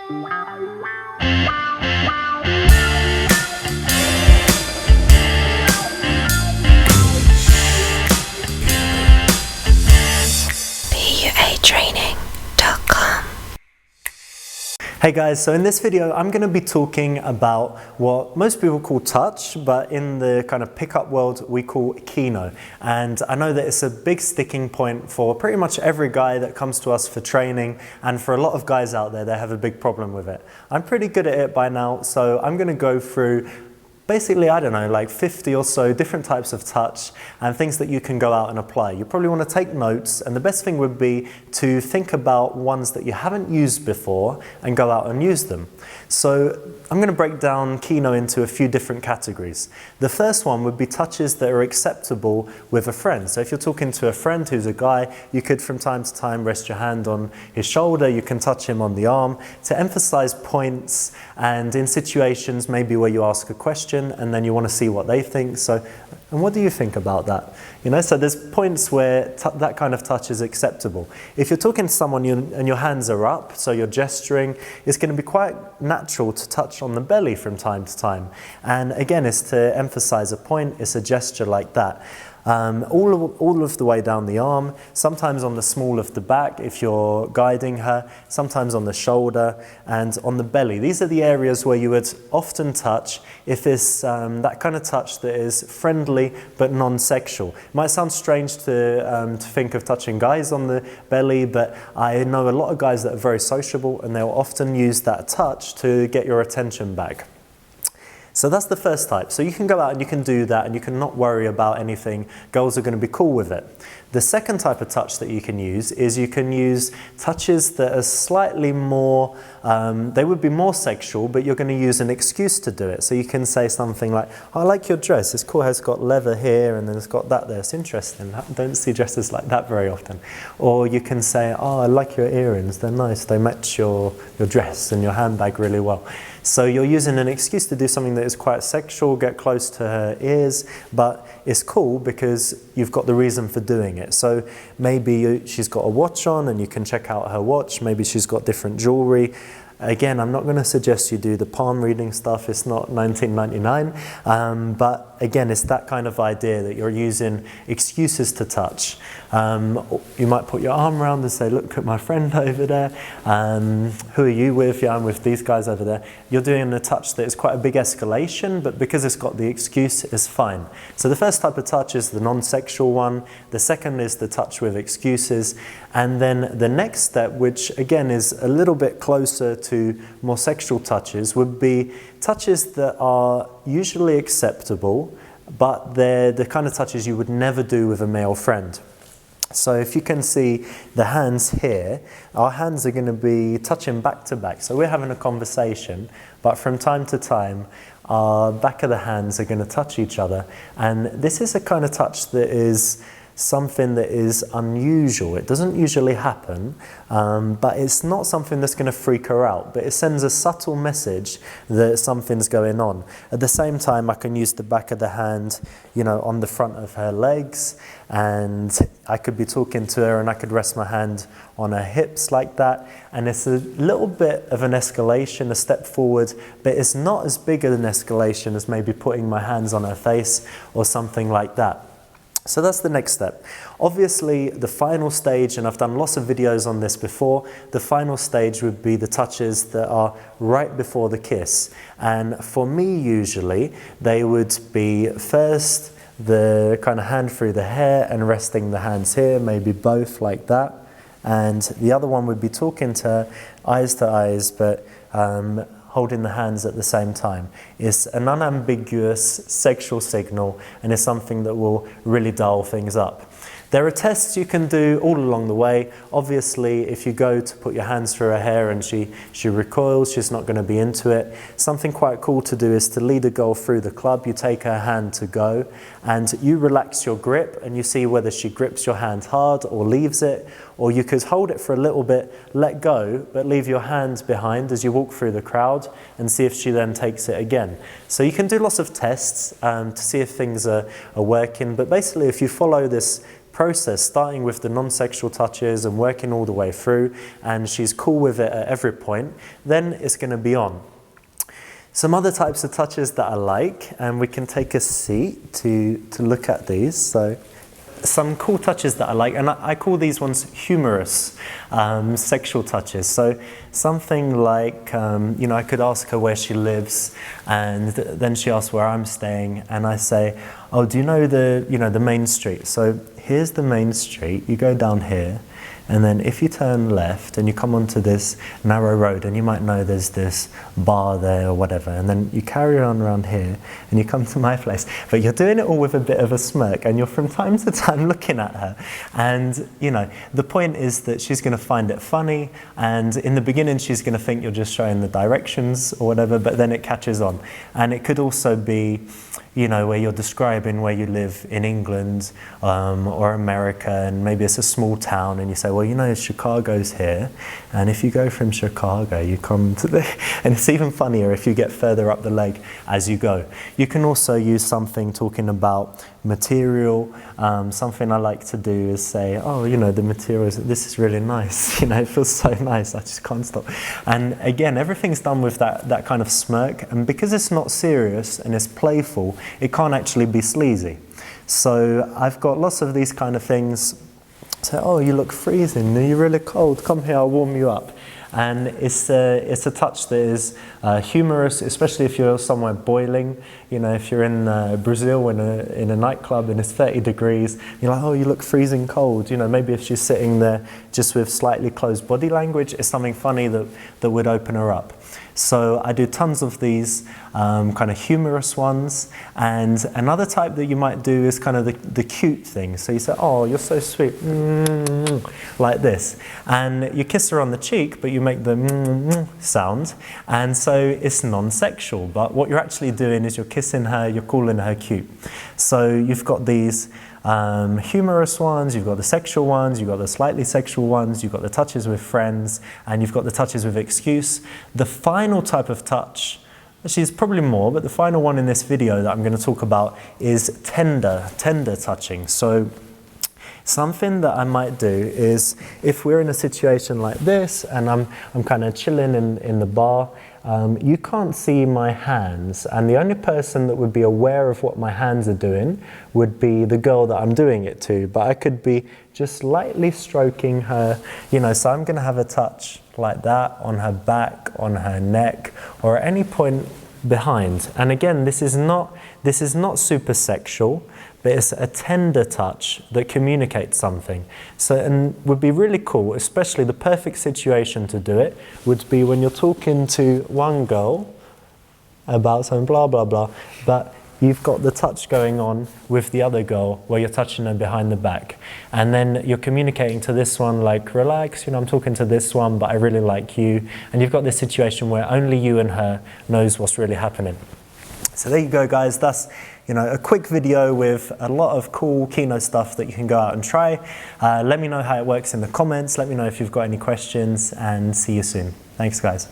PUAtraining.com. Hey guys, so in this video I'm going to be talking about what most people call touch, but in the kind of pickup world we call kino. And I know that it's a big sticking point for pretty much every guy that comes to us for training, and for a lot of guys out there, they have a big problem with it. I'm pretty good at it by now, so I'm going to go through basically, I don't know, like 50 or so different types of touch and things that you can go out and apply. You probably want to take notes, and the best thing would be to think about ones that you haven't used before and go out and use them. So I'm going to break down kino into a few different categories. The first one would be touches that are acceptable with a friend. So if you're talking to a friend who's a guy, you could from time to time rest your hand on his shoulder, you can touch him on the arm to emphasize points, and in situations maybe where you ask a question and then you want to see what they think. So, and what do you think about that? You know, so there's points where that kind of touch is acceptable. If you're talking to someone and your hands are up, so you're gesturing, it's going to be quite natural to touch on the belly from time to time. And again, it's to emphasize a point, it's a gesture like that. All of the way down the arm, sometimes on the small of the back if you're guiding her, sometimes on the shoulder and on the belly. These are the areas where you would often touch if it's that kind of touch that is friendly but non-sexual. It might sound strange to think of touching guys on the belly, but I know a lot of guys that are very sociable and they'll often use that touch to get your attention back. So that's the first type. So you can go out and you can do that and you can not worry about anything. Girls are going to be cool with it. The second type of touch that you can use is you can use touches that are slightly more, they would be more sexual, but you're going to use an excuse to do it. So you can say something like, oh, I like your dress, it's cool how it's got leather here and then it's got that there, it's interesting. I don't see dresses like that very often. Or you can say, oh, I like your earrings, they're nice, they match your dress and your handbag really well. So you're using an excuse to do something that is quite sexual, get close to her ears, but it's cool because you've got the reason for doing it. So maybe she's got a watch on and you can check out her watch, maybe she's got different jewelry. Again, I'm not going to suggest you do the palm reading stuff, it's not 1999, but again, it's that kind of idea that you're using excuses to touch. You might put your arm around and say, look at my friend over there, who are you with? Yeah, I'm with these guys over there. You're doing a touch that is quite a big escalation, but because it's got the excuse, it's fine. So the first type of touch is the non-sexual one, the second is the touch with excuses, and then the next step, which again is a little bit closer to more sexual touches, would be touches that are usually acceptable, but they're the kind of touches you would never do with a male friend. So if you can see the hands here, our hands are going to be touching back to back. So we're having a conversation, but from time to time, our back of the hands are going to touch each other. And this is a kind of touch that is something that is unusual. It doesn't usually happen, but it's not something that's going to freak her out, but it sends a subtle message that something's going on. At the same time, I can use the back of the hand, you know, on the front of her legs, and I could be talking to her and I could rest my hand on her hips like that, and it's a little bit of an escalation, a step forward, but it's not as big an escalation as maybe putting my hands on her face or something like that. So that's the next step. Obviously, the final stage, and I've done lots of videos on this before, the final stage would be the touches that are right before the kiss. And for me, usually, they would be first the kind of hand through the hair and resting the hands here, maybe both like that. And the other one would be talking to her eyes to eyes, but holding the hands at the same time. It's an unambiguous sexual signal, and it's something that will really dial things up. There are tests you can do all along the way. Obviously, if you go to put your hands through her hair and she recoils, she's not going to be into it. Something quite cool to do is to lead a girl through the club. You take her hand to go and you relax your grip and you see whether she grips your hand hard or leaves it, or you could hold it for a little bit, let go, but leave your hand behind as you walk through the crowd and see if she then takes it again. So you can do lots of tests to see if things are working, but basically if you follow this process, starting with the non-sexual touches and working all the way through, and she's cool with it at every point, then it's going to be on. Some other types of touches that I like, and we can take a seat to look at these. So some cool touches that I like, and I call these ones humorous sexual touches. So something like, I could ask her where she lives, and then she asks where I'm staying, and I say, oh, do you know the main street? So here's the main street, you go down here, and then if you turn left and you come onto this narrow road, and you might know there's this bar there or whatever, and then you carry on around here and you come to my place, but you're doing it all with a bit of a smirk, and you're from time to time looking at her, and the point is that she's going to find it funny, and in the beginning she's going to think you're just showing the directions or whatever, but then it catches on. And it could also be where you're describing where you live in England or America, and maybe it's a small town, and you say, well, Chicago's here, and if you go from Chicago, you come to the... And it's even funnier if you get further up the leg as you go. You can also use something talking about material. Something I like to do is say, oh, the material this is really nice. It feels so nice, I just can't stop. And again, everything's done with that kind of smirk, and because it's not serious and it's playful, it can't actually be sleazy. So I've got lots of these kind of things. Say, oh, you look freezing, you're really cold, come here, I'll warm you up. And it's a touch that is humorous, especially if you're somewhere boiling. If you're in Brazil in a nightclub and it's 30 degrees, you're like, oh, you look freezing cold. Maybe if she's sitting there just with slightly closed body language, it's something funny that would open her up. So I do tons of these kind of humorous ones, and another type that you might do is kind of the cute thing. So you say, oh, you're so sweet, like this, and you kiss her on the cheek, but you make the sound, and so it's non-sexual, but what you're actually doing is you're kissing her, you're calling her cute. So you've got these humorous ones, you've got the sexual ones, you've got the slightly sexual ones, you've got the touches with friends, and you've got the touches with excuse. The final type of touch, actually there's probably more, but the final one in this video that I'm going to talk about is tender touching. So something that I might do is, if we're in a situation like this and I'm kind of chilling in the bar, you can't see my hands, and the only person that would be aware of what my hands are doing would be the girl that I'm doing it to, but I could be just lightly stroking her, so I'm going to have a touch like that on her back, on her neck, or at any point behind. And again, this is not super sexual, but it's a tender touch that communicates something. So, and would be really cool, especially the perfect situation to do it would be when you're talking to one girl about something, blah, blah, blah, but you've got the touch going on with the other girl where you're touching her behind the back. And then you're communicating to this one like, relax, I'm talking to this one, but I really like you. And you've got this situation where only you and her knows what's really happening. So there you go, guys. That's a quick video with a lot of cool keynote stuff that you can go out and try. Let me know how it works in the comments. Let me know if you've got any questions, and see you soon. Thanks, guys.